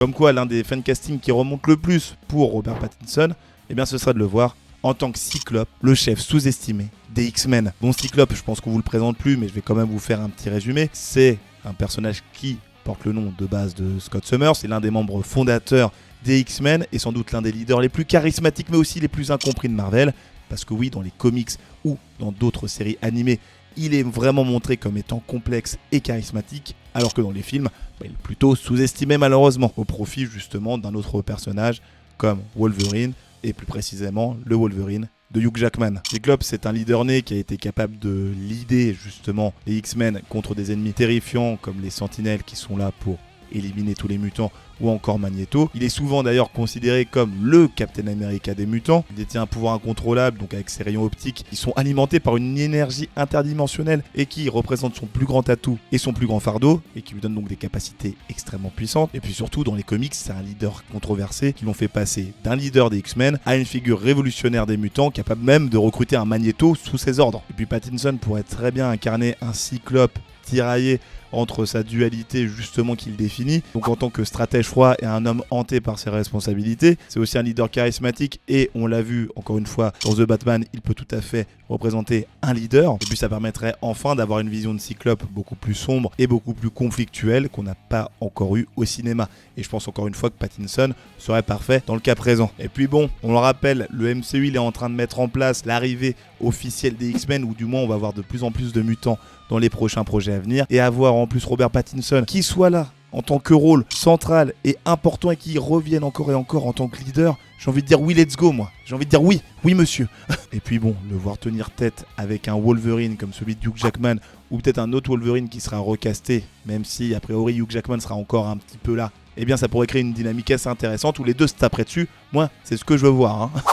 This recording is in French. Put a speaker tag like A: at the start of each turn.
A: Comme quoi, l'un des fancastings qui remonte le plus pour Robert Pattinson, eh bien ce serait de le voir en tant que Cyclope, le chef sous-estimé des X-Men. Bon, Cyclope, je pense qu'on vous le présente plus, mais je vais quand même vous faire un petit résumé. C'est un personnage qui porte le nom de base de Scott Summers, c'est l'un des membres fondateurs des X-Men et sans doute l'un des leaders les plus charismatiques mais aussi les plus incompris de Marvel. Parce que oui, dans les comics ou dans d'autres séries animées, il est vraiment montré comme étant complexe et charismatique, alors que dans les films, il est plutôt sous-estimé malheureusement, au profit justement d'un autre personnage comme Wolverine, et plus précisément le Wolverine de Hugh Jackman. Cyclope, c'est un leader né qui a été capable de leader justement les X-Men contre des ennemis terrifiants comme les Sentinelles qui sont là pour éliminer tous les mutants ou encore Magneto. Il est souvent d'ailleurs considéré comme le Captain America des mutants. Il détient un pouvoir incontrôlable, donc avec ses rayons optiques qui sont alimentés par une énergie interdimensionnelle et qui représente son plus grand atout et son plus grand fardeau et qui lui donne donc des capacités extrêmement puissantes. Et puis surtout dans les comics, c'est un leader controversé qui l'ont fait passer d'un leader des X-Men à une figure révolutionnaire des mutants capable même de recruter un Magneto sous ses ordres. Et puis Pattinson pourrait très bien incarner un Cyclope tiraillé entre sa dualité justement qu'il définit, donc en tant que stratège froid et un homme hanté par ses responsabilités. C'est aussi un leader charismatique et on l'a vu encore une fois dans The Batman, il peut tout à fait représenter un leader et puis ça permettrait enfin d'avoir une vision de Cyclope beaucoup plus sombre et beaucoup plus conflictuelle qu'on n'a pas encore eu au cinéma. Et je pense encore une fois que Pattinson serait parfait dans le cas présent. Et puis bon, on le rappelle, le MCU il est en train de mettre en place l'arrivée officielle des X-Men, ou du moins on va voir de plus en plus de mutants dans les prochains projets à venir, et avoir en plus Robert Pattinson qui soit là en tant que rôle central et important et qui revienne encore et encore en tant que leader, j'ai envie de dire oui, let's go moi. J'ai envie de dire oui, oui monsieur. Et puis bon, le voir tenir tête avec un Wolverine comme celui de Hugh Jackman, ou peut-être un autre Wolverine qui sera recasté, même si a priori Hugh Jackman sera encore un petit peu là, eh bien ça pourrait créer une dynamique assez intéressante où les deux se taperaient dessus. Moi, c'est ce que je veux voir.